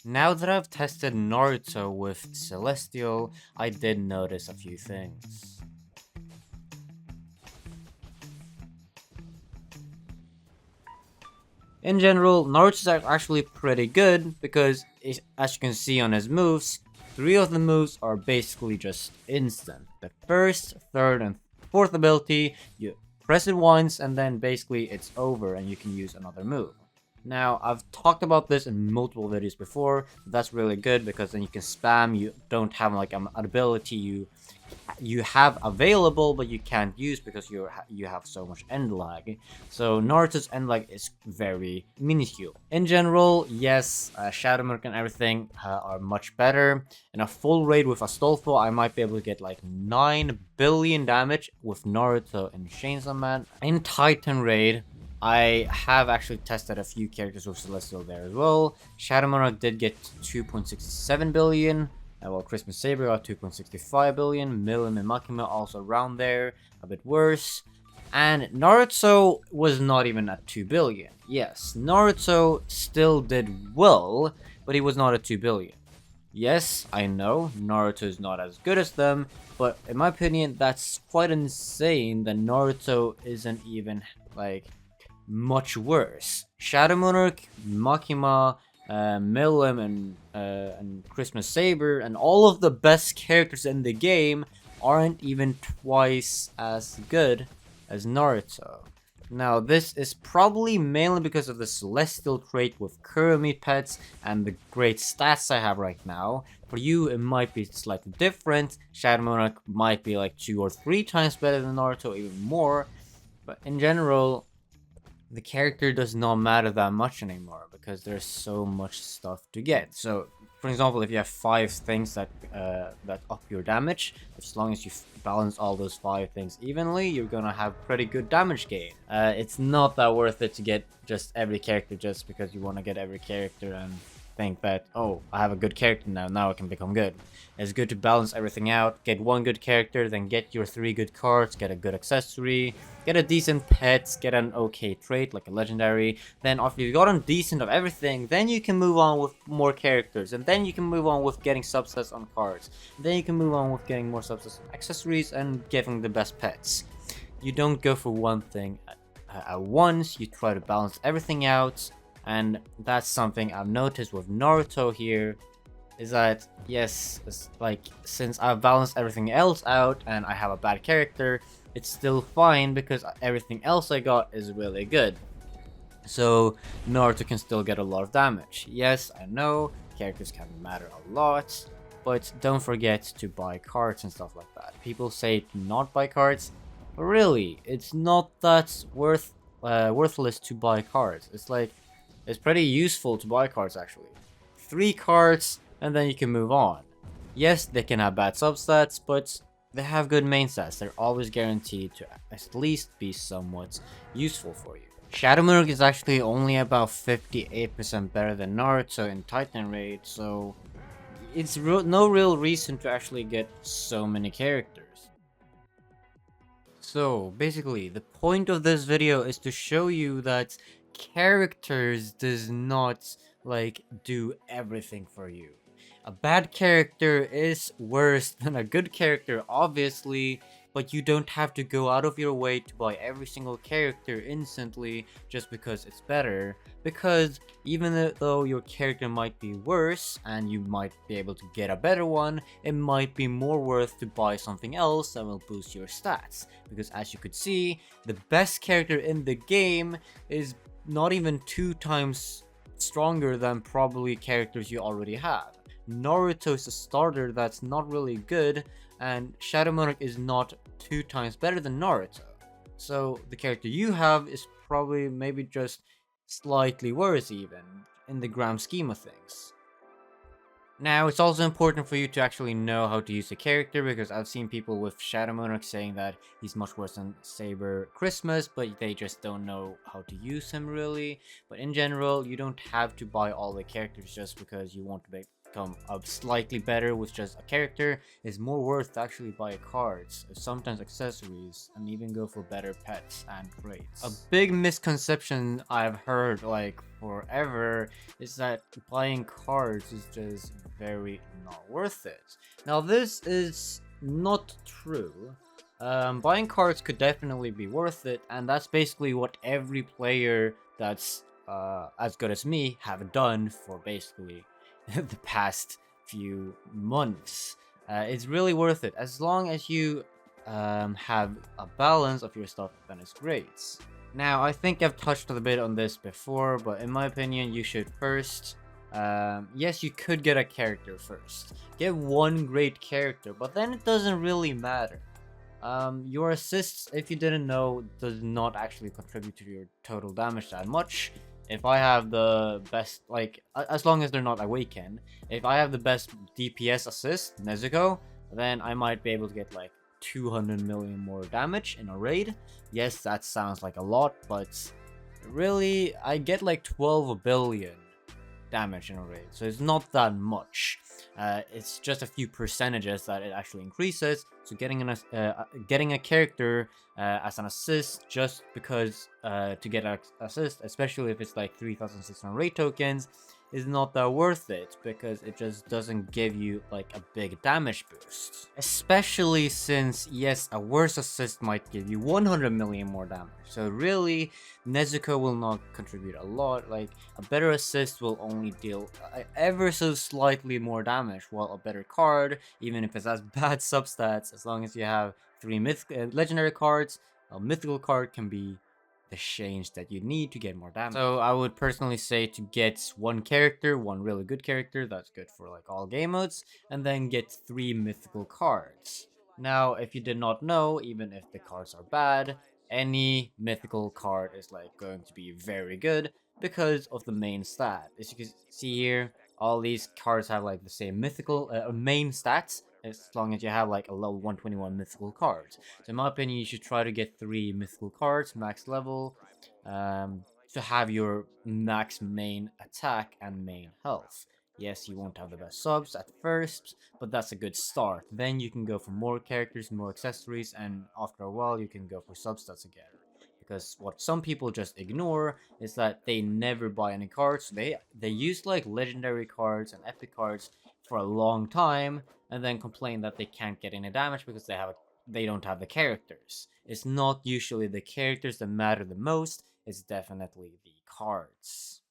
Now that I've tested Naruto with Celestial, I did notice a few things. In general, Naruto's actually pretty good because, as you can see on his moves, 3 of the moves are basically just instant. The first, third, and fourth ability, you press it once and then basically it's over and you can use another move. Now, I've talked about this in multiple videos before, that's really good because then you can spam, you don't have like an ability you have available but you can't use because you have so much end lag. So Naruto's end lag is very minuscule. In general, yes, Shadow Monk and everything are much better. In a full raid with Astolfo, I might be able to get like 9 billion damage with Naruto and Chainsaw Man. In Titan raid, I have actually tested a few characters with Celestial there as well. Shadow Monarch did get 2.67 billion. Well, Christmas Saber got 2.65 billion. Milim and Makima also around there, a bit worse. And Naruto was not even at 2 billion. Yes, Naruto still did well, but he was not at 2 billion. Yes, I know, Naruto is not as good as them, but in my opinion, that's quite insane that Naruto isn't even, like, much worse. Shadow Monarch, Makima, Milim, and Christmas Saber, and all of the best characters in the game aren't even twice as good as Naruto. Now, this is probably mainly because of the Celestial trait with Kurumi pets and the great stats I have right now. For you, it might be slightly different. Shadow Monarch might be like 2 or 3 times better than Naruto, even more. But in general, the character does not matter that much anymore because there's so much stuff to get. So, for example, if you have 5 things that up your damage, as long as you balance all those 5 things evenly, you're gonna have pretty good damage gain. It's not that worth it to get just every character just because you want to get every character and think that, oh, I have a good character now I can become good. It's good to balance everything out, get 1 good character, then get your 3 good cards, get a good accessory, get a decent pet, get an okay trait like a legendary. Then after you've gotten decent of everything, then you can move on with more characters, and then you can move on with getting subsets on cards. Then you can move on with getting more subsets on accessories and getting the best pets. You don't go for one thing at once, you try to balance everything out. And that's something I've noticed with Naruto here, is that, yes, like, since I've balanced everything else out and I have a bad character, it's still fine because everything else I got is really good. So Naruto can still get a lot of damage. Yes, I know, characters can matter a lot, but don't forget to buy cards and stuff like that. People say to not buy cards, but really, it's not that worthless to buy cards. It's pretty useful to buy cards actually. 3 cards and then you can move on. Yes, they can have bad substats, but they have good main stats. They're always guaranteed to at least be somewhat useful for you. Shadow Monarch is actually only about 58% better than Naruto in Titan Raid, so it's no real reason to actually get so many characters. So basically, the point of this video is to show you that characters does not like do everything for you. A bad character is worse than a good character, obviously, but you don't have to go out of your way to buy every single character instantly just because it's better. Because even though your character might be worse and you might be able to get a better one, it might be more worth to buy something else that will boost your stats. Because as you could see, the best character in the game is not even 2 times stronger than probably characters you already have. Naruto is a starter that's not really good, and Shadow Monarch is not 2 times better than Naruto. So the character you have is probably maybe just slightly worse even, in the grand scheme of things. Now, it's also important for you to actually know how to use a character, because I've seen people with Shadow Monarch saying that he's much worse than Saber Christmas, but they just don't know how to use him really. But in general, you don't have to buy all the characters just because you want to become slightly better with just a character, it's more worth to actually buy cards, sometimes accessories, and even go for better pets and traits. A big misconception I've heard like forever is that buying cards is just very not worth it. Now this is not true. Buying cards could definitely be worth it, and that's basically what every player that's as good as me have done for basically the past few months. It's really worth it as long as you have a balance of your stuff, then it's great. Now, I think I've touched a bit on this before, but in my opinion, you should first. Yes, you could get a character first. Get one great character, but then it doesn't really matter. Your assists, if you didn't know, does not actually contribute to your total damage that much. If I have the best, like, as long as they're not awakened, if I have the best DPS assist, Nezuko, then I might be able to get like 200 million more damage in a raid. Yes, that sounds like a lot, but really, I get like 12 billion damage in a raid, so it's not that much. It's just a few percentages that it actually increases. So getting a character as an assist just because to get an assist, especially if it's like 3,600 raid tokens, is not that worth it because it just doesn't give you like a big damage boost. Especially since, yes, a worse assist might give you 100 million more damage. So really, Nezuko will not contribute a lot. Like, a better assist will only deal ever so slightly more damage, while a better card, even if it has bad substats, as long as you have 3 legendary cards, a mythical card can be the change that you need to get more damage. So I would personally say to get one character, one really good character that's good for like all game modes, and then get 3 mythical cards. Now, if you did not know, even if the cards are bad, any mythical card is like going to be very good because of the main stat. As you can see here, all these cards have like the same mythical main stats as long as you have like a level 121 mythical cards. So in my opinion, you should try to get 3 mythical cards, max level, to have your max main attack and main health. Yes, you won't have the best subs at first, but that's a good start. Then you can go for more characters, more accessories, and after a while you can go for substats again. Because what some people just ignore is that they never buy any cards. They use like legendary cards and epic cards for a long time, and then complain that they can't get any damage because they don't have the characters. It's not usually the characters that matter the most. It's definitely the cards.